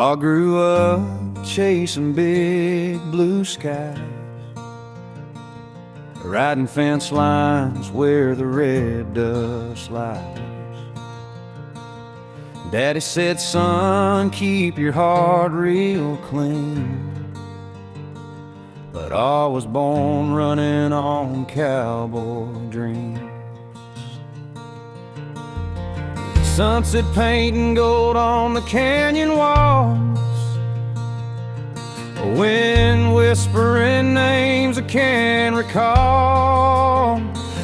I grew up chasing big blue skies, riding fence lines where the red dust lies. Daddy said, son, keep your heart real clean, but I was born running on cowboy dreams. Sunset painting gold on the canyon walls, a wind whispering names I can't recall.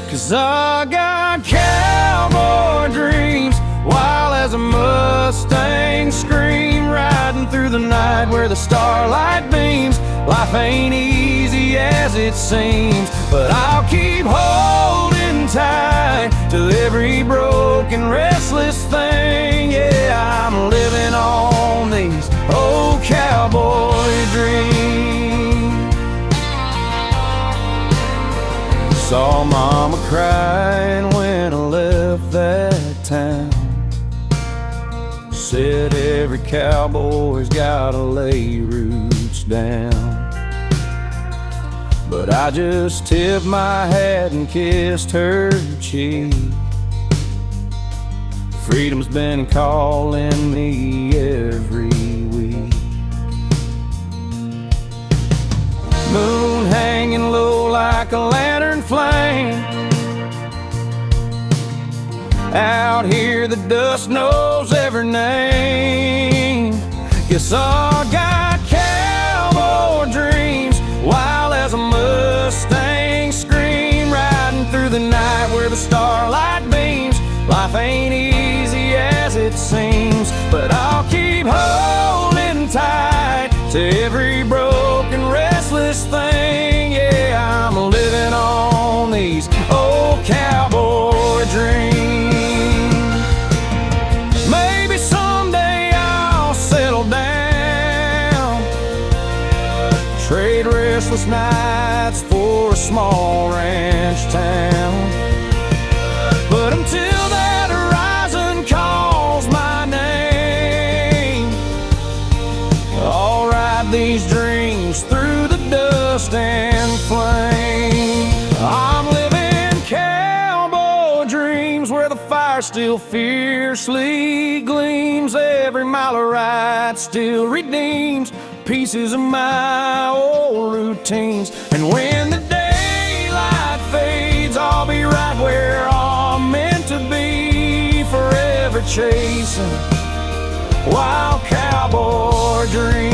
'Cause I got cowboy dreams, wild as a Mustang scream, riding through the night where the starlight beams. Life ain't easy as it seems, but I'll keep holding tight to every broken, restless thing. Yeah, I'm living on these old cowboy dreams. Saw mama crying when I left that town. Said every cowboy's gotta lay roots down. But I just tipped my hat and kissed her cheek. Freedom's been calling me every week. Moon hanging low like a lantern flame. Out here the dust knows every name. Guess I got cowboy dreams, wild as a Mustang scream, riding through the night where the starlight beams. Life ain't easy as it seems, but I'll keep holding tight to every broken, restless thing. Yeah, I'm living on these old cowboy dreams. Maybe someday I'll settle down, trade restless nights for a small ranch town. But until that horizon calls my name, I'll ride these dreams through the dust and flame. I'm living cowboy dreams where the fire still fiercely gleams. Every mile of ride still redeems pieces of my old routines. And when the daylight fades, I'll be right where I'm meant to be, forever chasing wild cowboy dreams.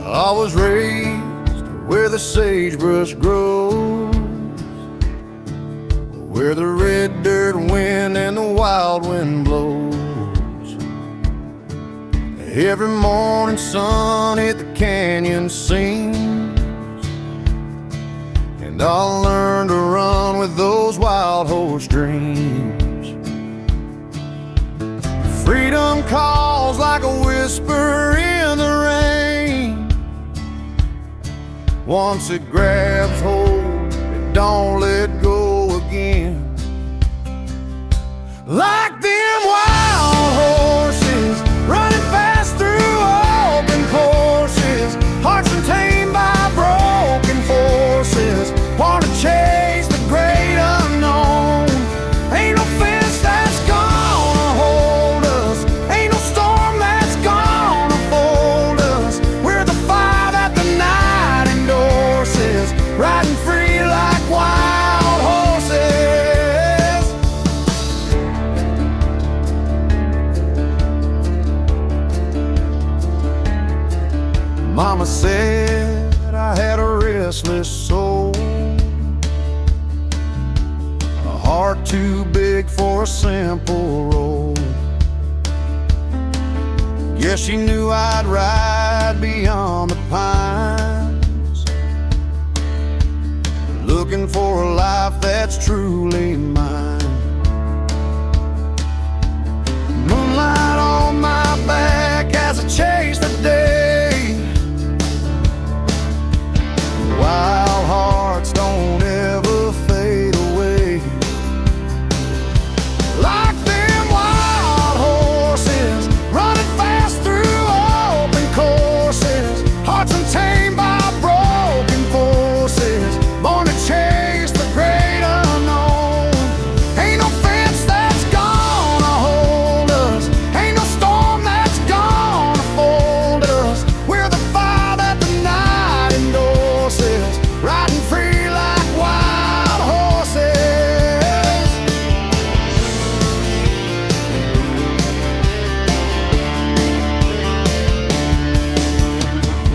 I was raised where the sagebrush grows, where the red dirt wind and the wild wind blows. Every morning sun at the canyon sings, and I'll learn to run with those wild horse dreams. Freedom calls like a whisper in the rain. Once it grabs hold, it don't let go again. Like them wild horses running fast through open courses, hearts untamed by broken forces, want to chase the great unknown. Ain't no fence that's gonna hold us, ain't no storm that's gonna fold us. We're the fire that the night endorses, riding free like wild horses. Mama said I had a restless soul, a heart too big for a simple role. Yeah, she knew I'd ride beyond the pines, looking for a life that's truly mine. Moonlight on my back as I chase the day. Wild hearts don't ever fade away. Like them wild horses running fast through open courses, hearts untamed by broken forces, born to chase the great unknown. Ain't no fence that's gonna hold us, ain't no storm that's gonna fold us. We're the fire that the night endorses, riding free like wild horses.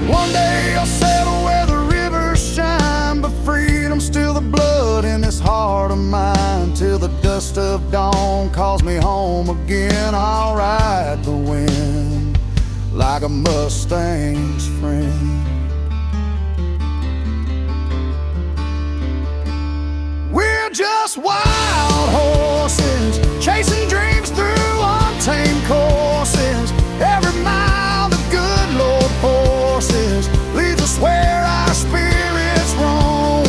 One day I'll settle where the rivers shine, but freedom's still the blood in this heart of mine. Till the dust of dawn calls me home again, I'll ride the wind like a Mustang's friend. We're just wild horses, chasing dreams through untamed courses. Every mile the good Lord forces leads us where our spirits roam.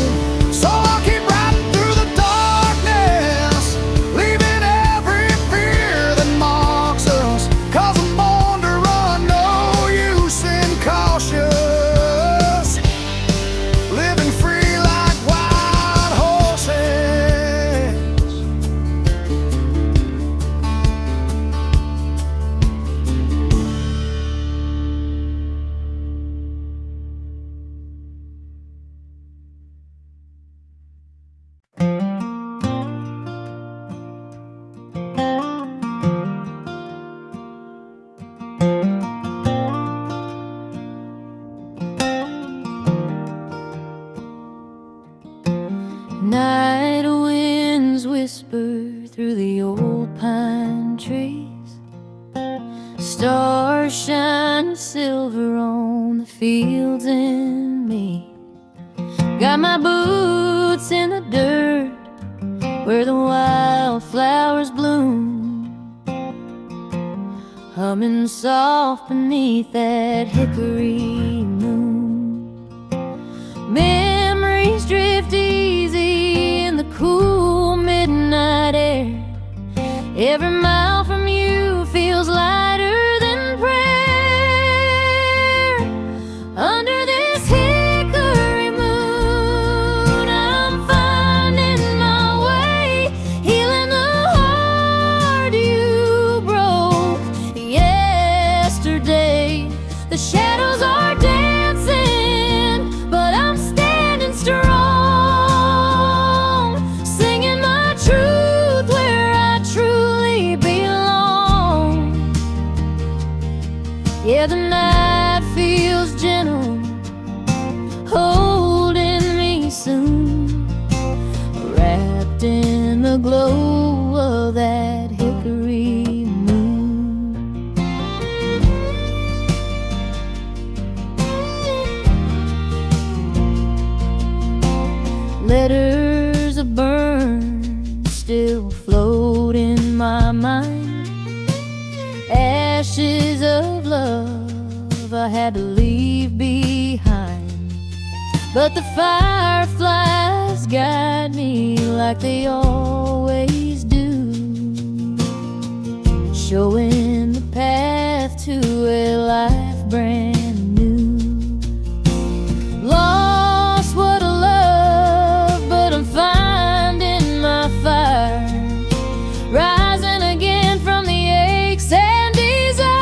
So I'll keep riding through the darkness, leaving every fear that marks us. 'Cause I'm born to run, no use in cautious, living free like wild horses. Night winds whisper through the old pine trees. Stars shine silver on the fields and me. Got my boots in the dirt where the wildflowers bloom, humming soft beneath that hickory moon. Memories drift easy in the cool midnight air. Every mile from you feels lighter than prayer. Under this hickory moon, I'm finding my way, healing the heart you broke yesterday. The shadows are dancing, but I'm standing strong, singing my truth where I truly belong. Yeah, the night feels gentle, holding me soon, wrapped in the glow of that hickory moon. Letters of burn still float in my mind, ashes of love I had to leave behind. But the fireflies guide me like they always do, showing the path to a life brand new. Lost what I love, but I'm finding my fire, rising again from the aches and desire.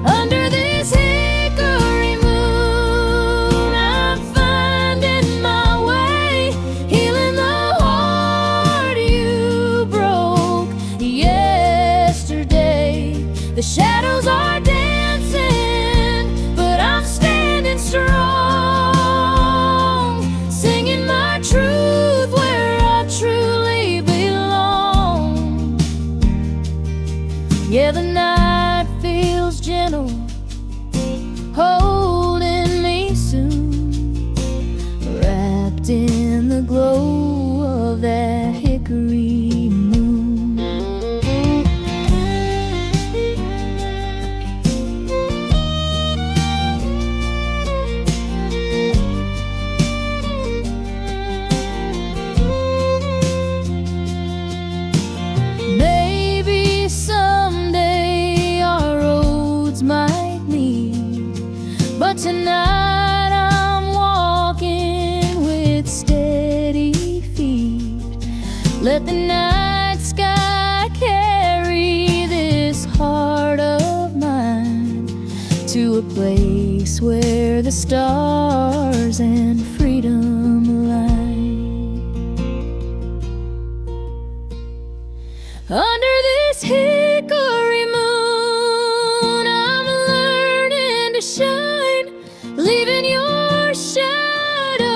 Under this hickory moon, I'm finding my way, healing the heart you broke yesterday. The shadow Yeah, the night feels gentle, holding me soon, wrapped in the glow of that hickory moon. Maybe someday our roads might meet, but tonight I'm walking with steady feet. Let the night sky carry this heart of mine to a place where the stars and freedom align. Under this hickory moon, I'm learning to shine, leaving your shadow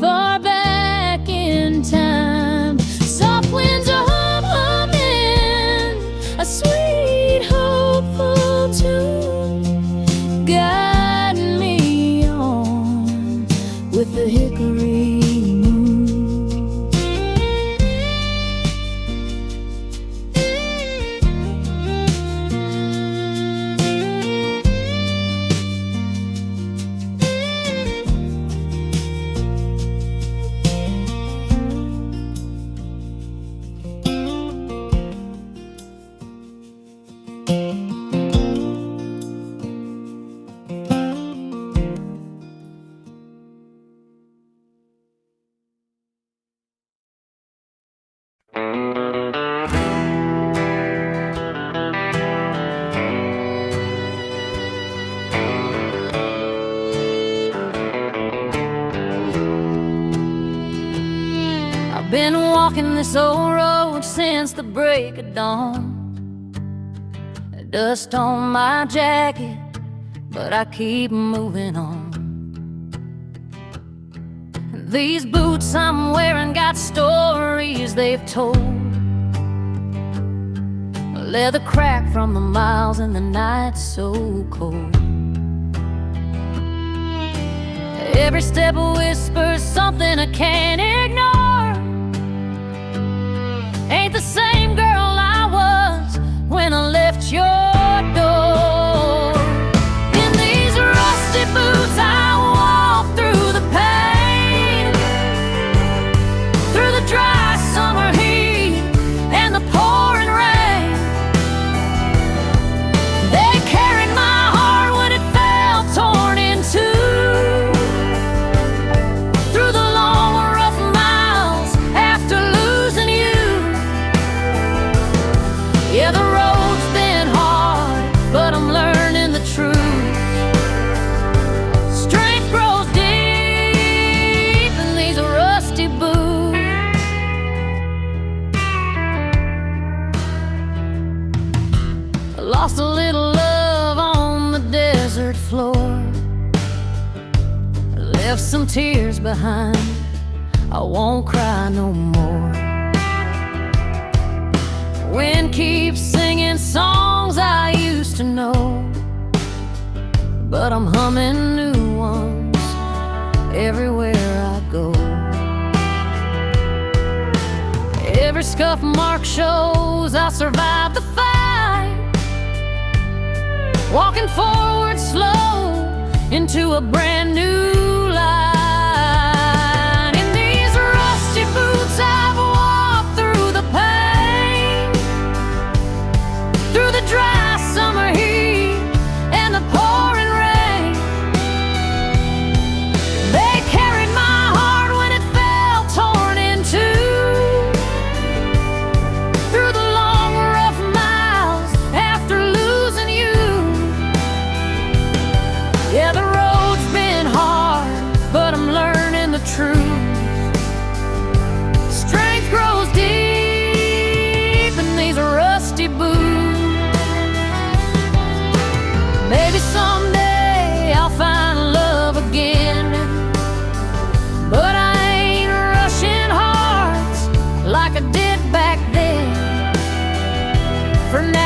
far back in time. Soft winds are humming a sweet, hopeful tune, guiding me on with the hickory moon. I've been walking this old road since the break of dawn. Dust on my jacket, but I keep moving on. These boots I'm wearing got stories they've told. Leather cracked from the miles and the night so cold. Every step whispers something I can't ignore. Ain't the same girl I was when I left your door. In these rusty boots I walk through the pain, through the dry summer heat and the pouring rain. They carried my heart when it fell torn in two, through the long rough miles after losing you. Yeah, the road's been hard, but I'm learning the truth. Strength grows deep in these rusty boots. I lost a little love on the desert floor, left some tears behind. I won't cry no more. Wind keeps singing songs I used to know, but I'm humming new ones everywhere I go. Every scuff mark shows I survived the fight, walking forward slow into a brand new light. In these rusty boots I've walked through the pain, through the dry summer heat and the pouring rain. They carried my heart when it fell torn in two, through the long rough miles after losing you. Yeah, the road's been hard, but I'm learning the truth. Strength grows deep in these rusty boots. Maybe someday I'll find love again, but I ain't rushing hearts like I did back then. For now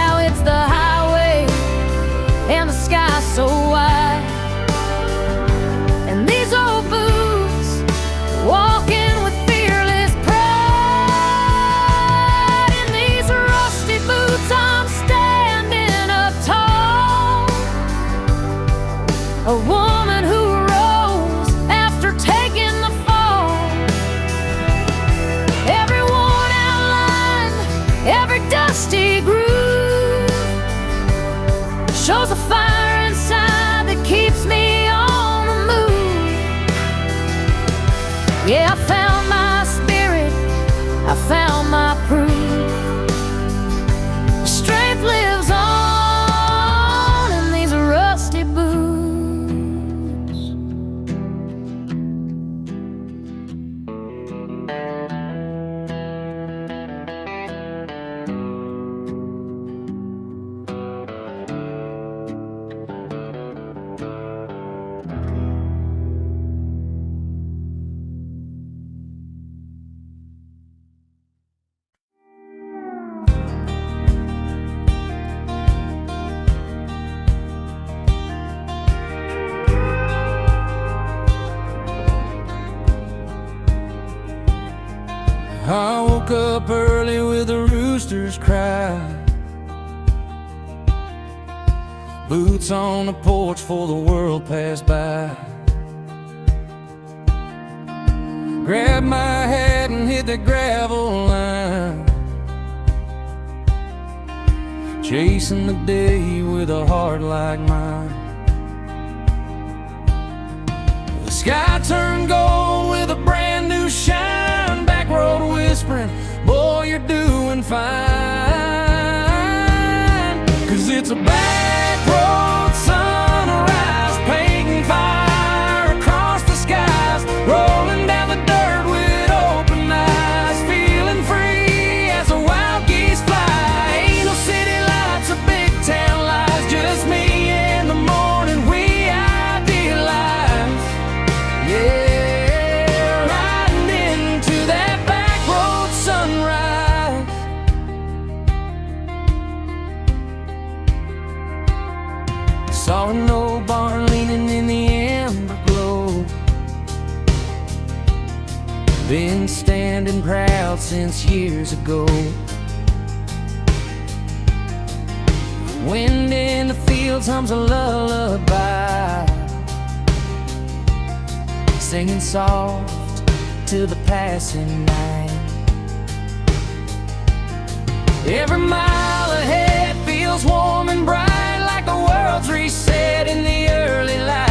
shows the fire inside that keeps me on the move. Yeah, I found my spirit, I found my proof. Strength lives on in these rusty boots. I woke up early with a rooster's cry, boots on the porch for the world passed by. Grabbed my hat and hit the gravel line, chasing the day with a heart like mine. The sky turned gold with a brand new shine, back road whispering, boy, you're doing fine. 'Cause it's a back road sunrise, painting fire across the skies, rolling down the dirt with open eyes, feeling free as the wild geese fly. Ain't no city lights or big town lights, just me in the morning, we idealize. Yeah, saw an old barn leaning in the amber glow, been standing proud since years ago. Wind in the fields hums a lullaby, singing soft to the passing night. Every mile ahead feels warm and bright, like the world's reset in the early light.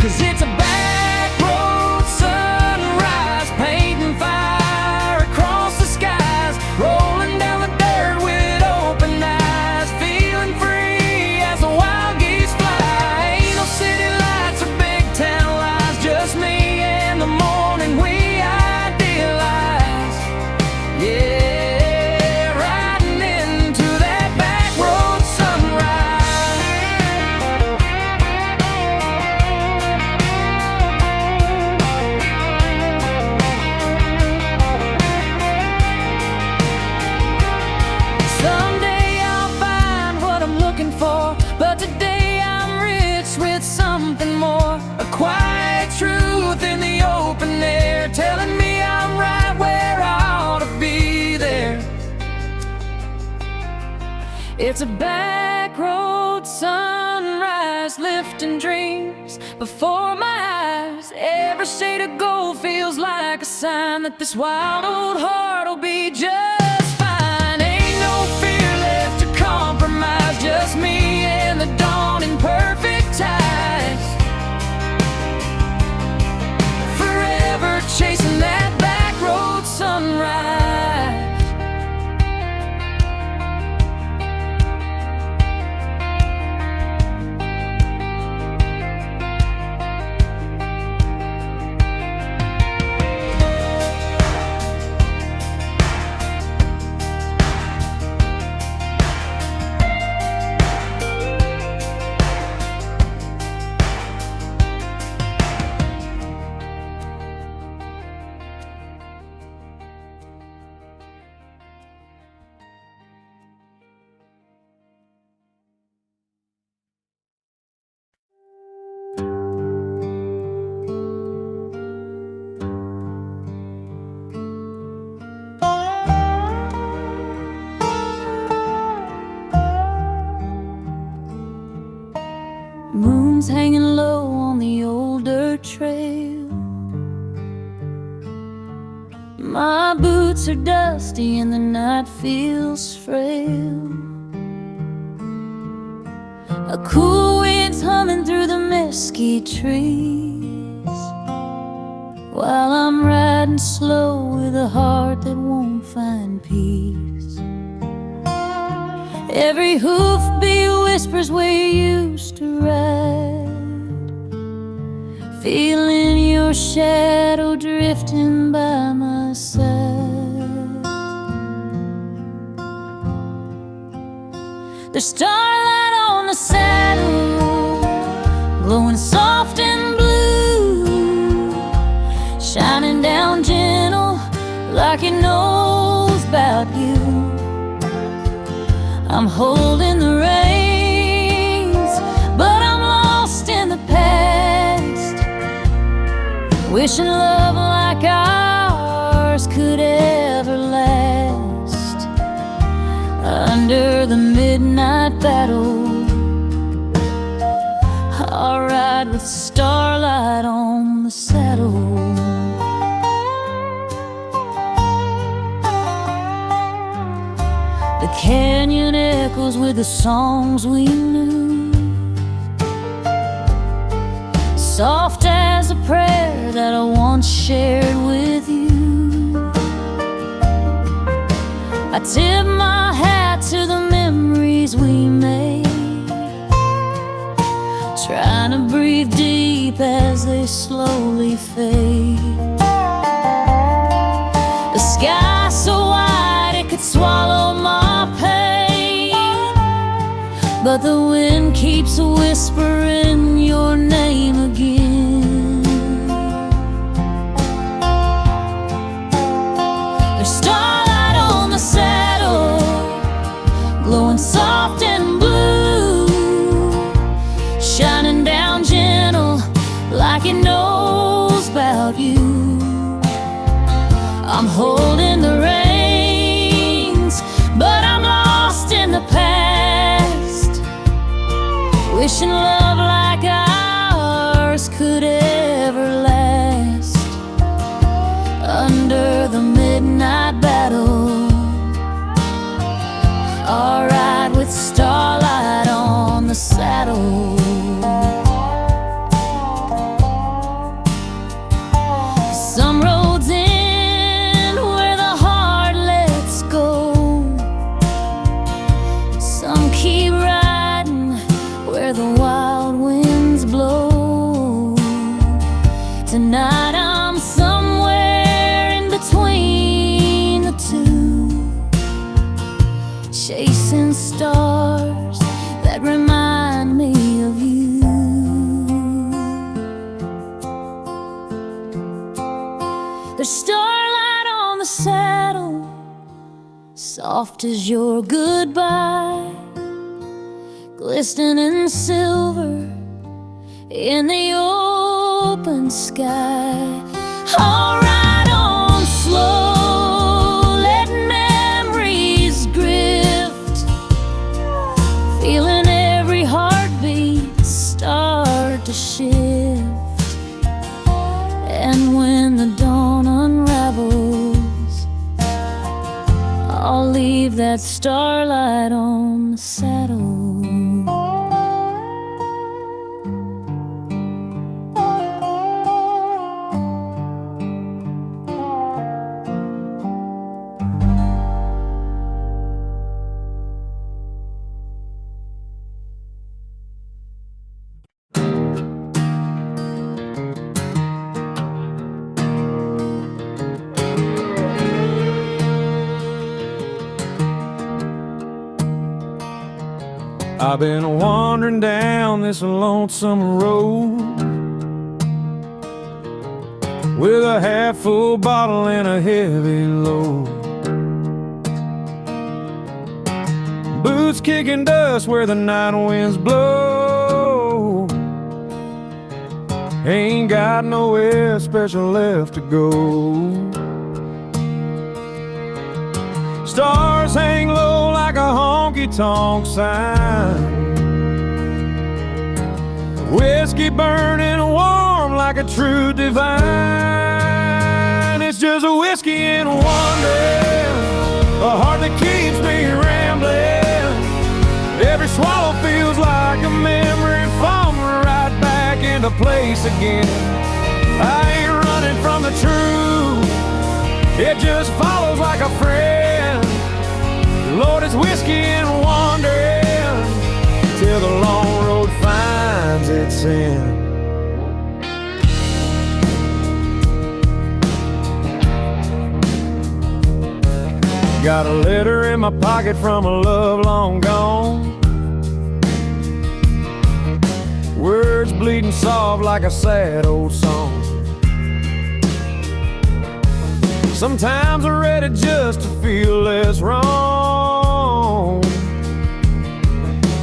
'Cause it's a back road sunrise, painting fire across the skies, rolling down the dirt with open eyes, feeling free as the wild geese fly. Ain't no city lights or big town lights, just me in the morning, we idealize. Yeah, quiet truth in the open air, telling me I'm right where I ought to be there. It's a back road sunrise, lifting dreams before my eyes. Every shade of gold feels like a sign that this wild old heart will be just fine. Ain't no fear left to compromise, just me and the dawn in perfect ties, chasing that back road sunrise. Moon's hanging low on the old dirt trail. My boots are dusty and the night feels frail. A cool wind's humming through the mesquite trees, while I'm riding slow with a heart that won't find peace. Every hoofbeat whispers where you used to ride, feeling your shadow drifting by my side. There's starlight on the saddle, glowing soft and blue, shining down gentle like it knows about you. I'm holding the reins, but I'm lost in the past, wishing love like ours could ever last. Under the midnight battle, I'll ride with starlight on the saddle. The canyon echoes with the songs we knew, soft as a prayer that I once shared with you. I tip my hat to the memories we made, trying to breathe deep as they slowly fade. The sky so wide it could swallow my pain, but the wind keeps whispering your name again. There's starlight on the saddle, glowing soft and blue, shining down gentle like it knows about you. I'm holding the reins, but I'm lost in the past, wishing love like ours could ever last. Under the midnight battle, I'll ride with starlight on the saddle. Some roads end where the heart lets go, some keep riding where the wild winds blow. Tonight I'm somewhere in between the two, chasing stars that remind me of you. There's starlight on the saddle, soft as your goodbye, glistening silver in the open sky. I'll ride on slow, letting memories drift, feeling every heartbeat start to shift. And when the dawn unravels, I'll leave that starlight on the saddle. I've been wandering down this lonesome road with a half-full bottle and a heavy load, boots kicking dust where the night winds blow. Ain't got nowhere special left to go. Stars hang low like a honky-tonk sign, whiskey burning warm like a true divine. It's just a whiskey and a wonder, a heart that keeps me rambling. Every swallow feels like a place again. I ain't running from the truth, it just follows like a friend. Lord, it's whiskey and wandering till the long road finds its end. Got a letter in my pocket from a love long gone, words bleeding soft like a sad old song. Sometimes I read it just to feel less wrong,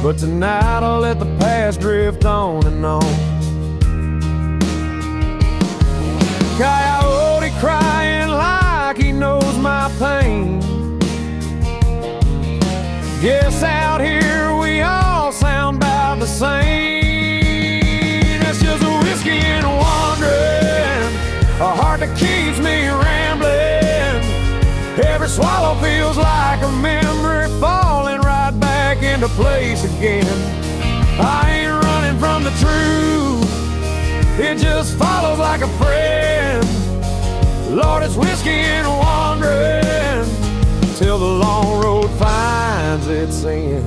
but tonight I'll let the past drift on and on. Coyote crying like he knows my pain. Guess out here we all sound about the same. It's just a whiskey and wandering, a heart that keeps me rambling. Every swallow feels like a memory falling right back into place again. I ain't running from the truth, it just follows like a friend. Lord, it's whiskey and wandering till the long road finds its end.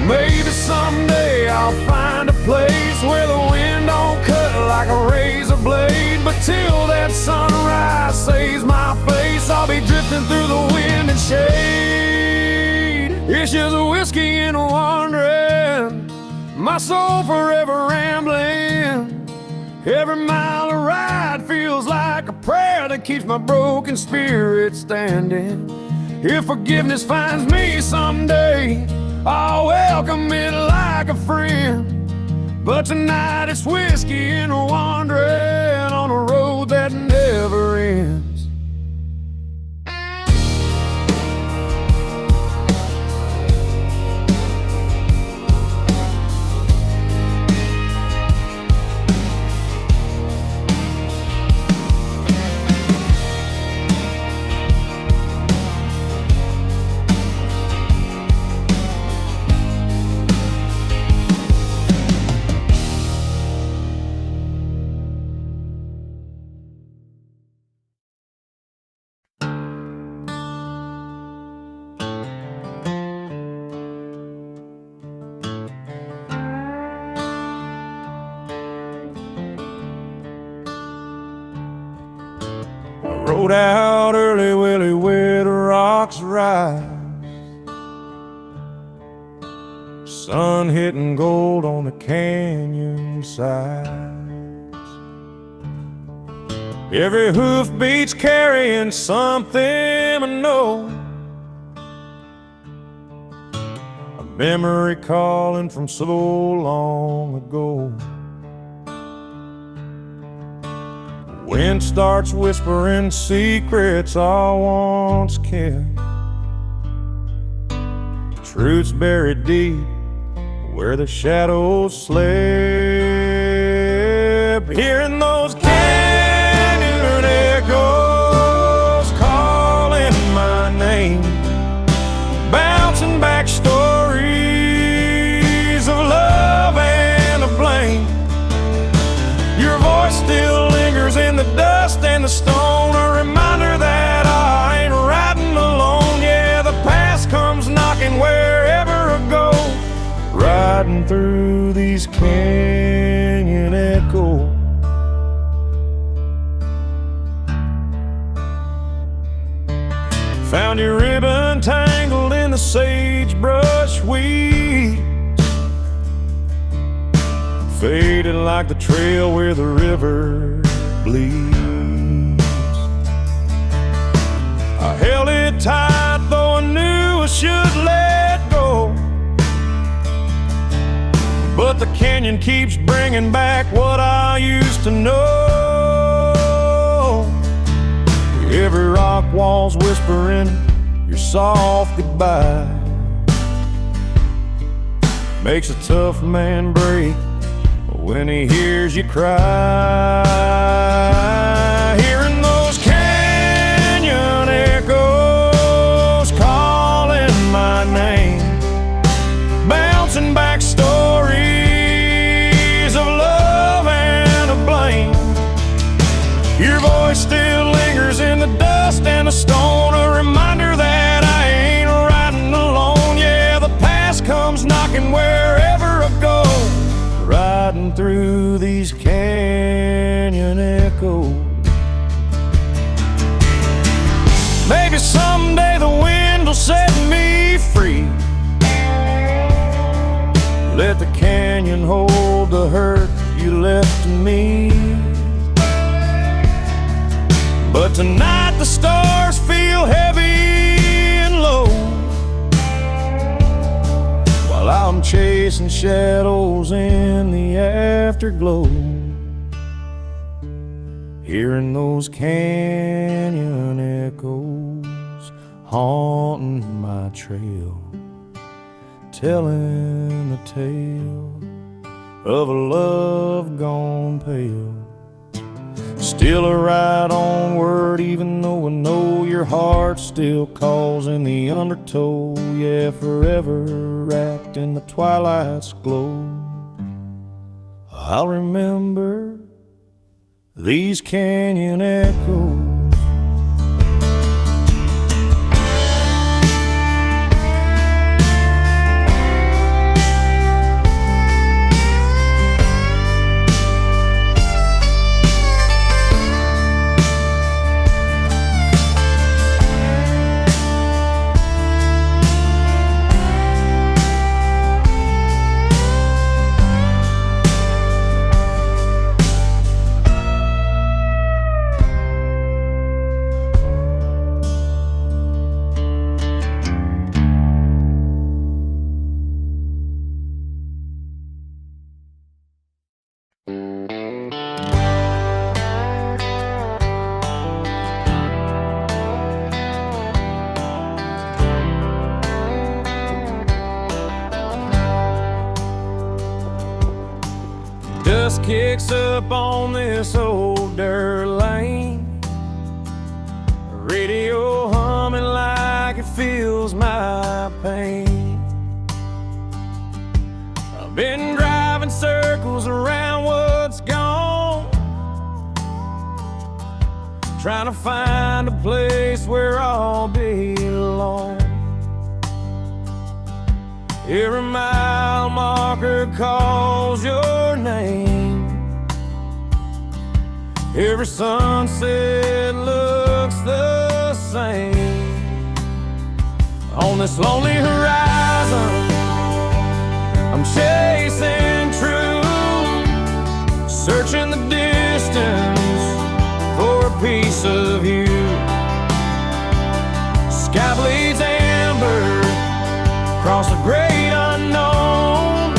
Maybe someday I'll find a place where the wind don't cut like a razor blade, but till that sunrise saves my face, I'll be drifting through the wind and shade. It's just a whiskey and wandering, my soul forever rambling. Every mile I ride feels like a prayer that keeps my broken spirit standing. If forgiveness finds me someday, I'll welcome it like a friend. But tonight it's whiskey and wandering on a road that never ends. Rode out early, Willie, where the rocks rise, sun hitting gold on the canyon sides. Every hoof beat's carrying something I know, a memory calling from so long ago. Wind starts whispering secrets I once kept, truths buried deep where the shadows slept. Hearing those canyon echoes calling my name, bouncing back stories of love and of blame. Your voice still lingers in the dust and the stone, a reminder that I ain't riding alone. Yeah, the past comes knocking wherever I go, riding through these canyon echoes. Found your ribbon tangled in the sagebrush weeds, faded like the trail where the river bleeds. I held it tight though I knew I should let go, but the canyon keeps bringing back what I used to know. Every rock wall's whispering your soft goodbye, makes a tough man break when he hears you cry. Hearing those canyon echoes calling my name, bouncing back stories of love and of blame. Your voice still lingers in the dust and the stone, a reminder that I ain't riding alone. Yeah, the past comes knocking wherever I go, riding through these canyon echoes. Maybe someday the wind will set me free. Let the canyon hold the hurt you left to me. But tonight the stars feel heavy and low, while I'm chasing shadows in the afterglow. Hearing those canyon echoes haunting my trail, telling the tale of a love gone pale. Still a ride onward, even though I know your heart still calls in the undertow. Yeah, forever wrapped in the twilight's glow, I'll remember these canyon echoes. Dust kicks up on this old dirt lane, radio humming like it feels my pain. I've been driving circles around what's gone, trying to find a place where I'll belong. Every mile marker calls your name, every sunset looks the same. On this lonely horizon, I'm chasing truth, searching the distance for a piece of you. Sky bleeds amber across the great unknown,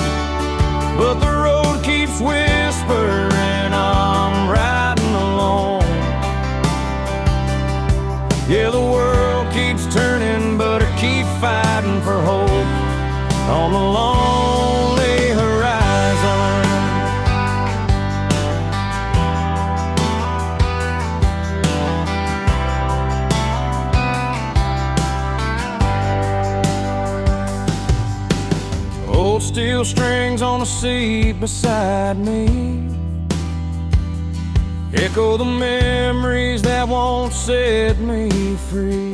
but the road keeps whispering I'm riding alone. Yeah, the world keeps turning, but I keep fighting for hope on the lonely horizon. Old steel strings on the seat beside me echo the memories that won't set me free.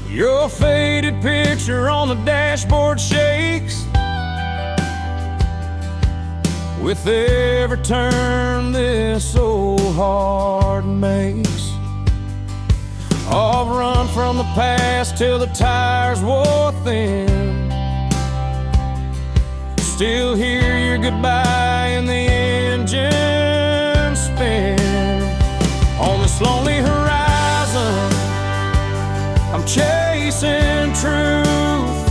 Your faded picture on the dashboard shakes with every turn this old heart makes. I've run from the past till the tires wore thin, still hear your goodbye in the engine spin. On this lonely horizon, I'm chasing truth,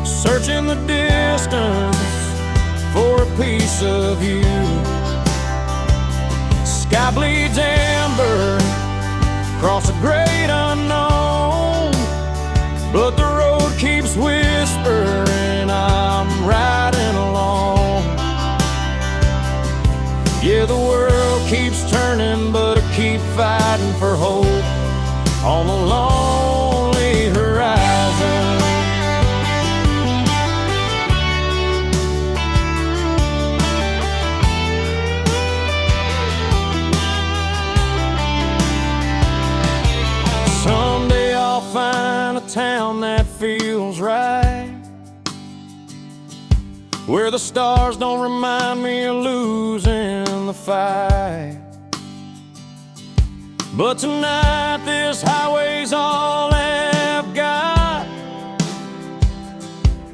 searching the distance for a piece of you. Sky bleeds amber across a great unknown, but the road keeps whispering I'm riding along. Yeah, the world keeps turning, but I keep fighting for hope on the lonely horizon. Someday I'll find a town that feels right, where the stars don't remind me of losing the fight. But tonight this highway's all I've got,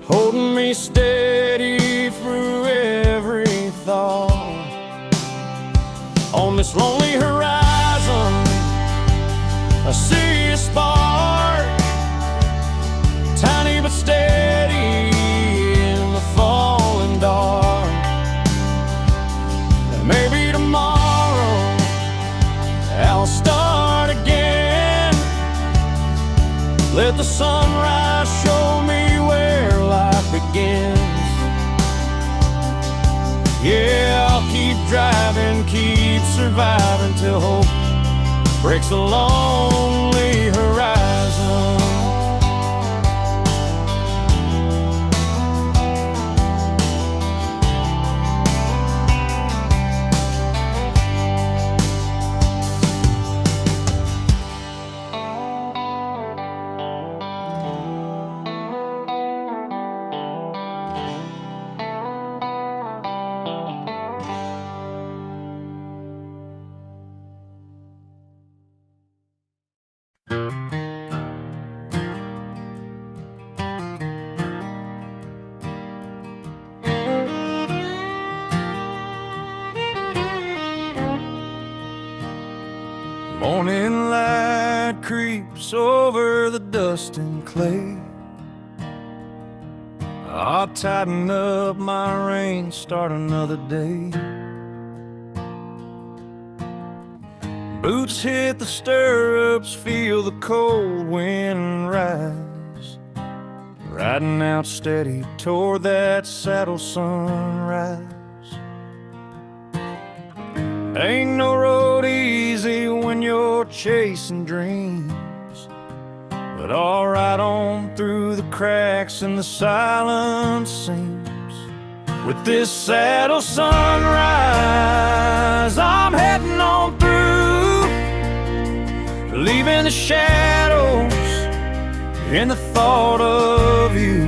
holding me steady through every thought. On this lonely horizon I see a spark, tiny but steady in the falling dark. And maybe tomorrow I'll start again. Let the sunrise show me where life begins. Yeah, I'll keep driving, keep surviving till hope breaks the lonely horizon. Morning light creeps over the dust and clay. I'll tighten up my reins, start another day. Boots hit the stirrups, feel the cold wind rise. Riding out steady toward that saddle sunrise. Ain't no road easy when you're chasing dreams, but I'll ride on through the cracks in the silent seams. With this saddle sunrise, I'm heading on through, leaving the shadows in the thought of you.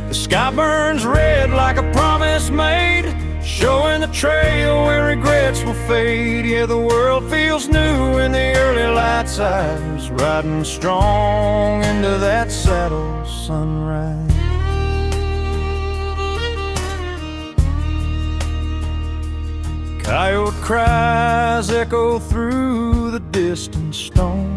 The sky burns red like a promise made, showing the trail where regrets will fade. Yeah, the world feels new in the early light's eyes, riding strong into that saddle sunrise. Coyote cries echo through the distant storm,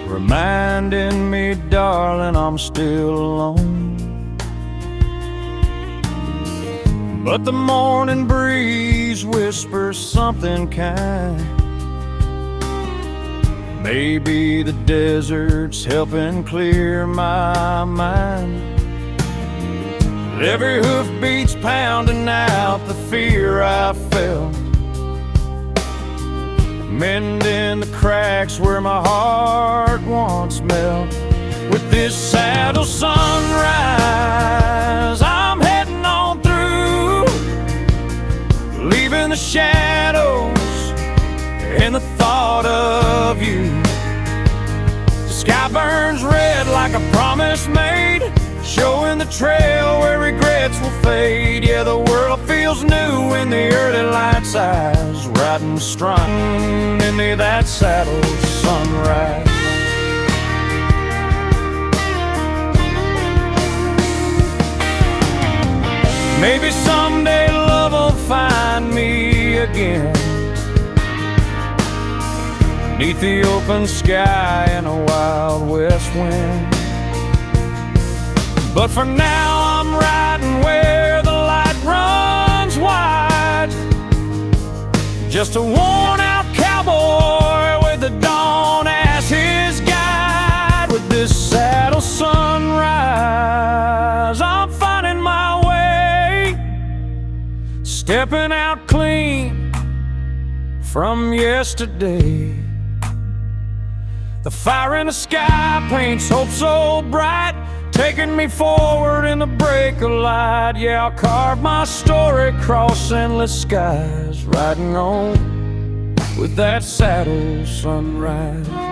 reminding me, darling, I'm still alone. But the morning breeze whispers something kind. Maybe the desert's helping clear my mind. Every hoofbeat's pounding out the fear I felt, mending the cracks where my heart once melt. With this saddle sunrise, I'm heading on through, leaving the shadows and the thought of you. The sky burns red like a promise made, showing the trail where regrets will fade. Yeah, the world feels new in the early light's eyes, riding strong into that saddle sunrise. Maybe someday love will find me again, beneath the open sky and a wild west wind. But for now I'm riding where the light runs wide, just a worn-out cowboy with the dawn as his guide. With this saddle sunrise, I'm finding my way, stepping out clean from yesterday. The fire in the sky paints hope so bright, taking me forward in the break of light. Yeah, I'll carve my story across endless skies, riding on with that saddle sunrise.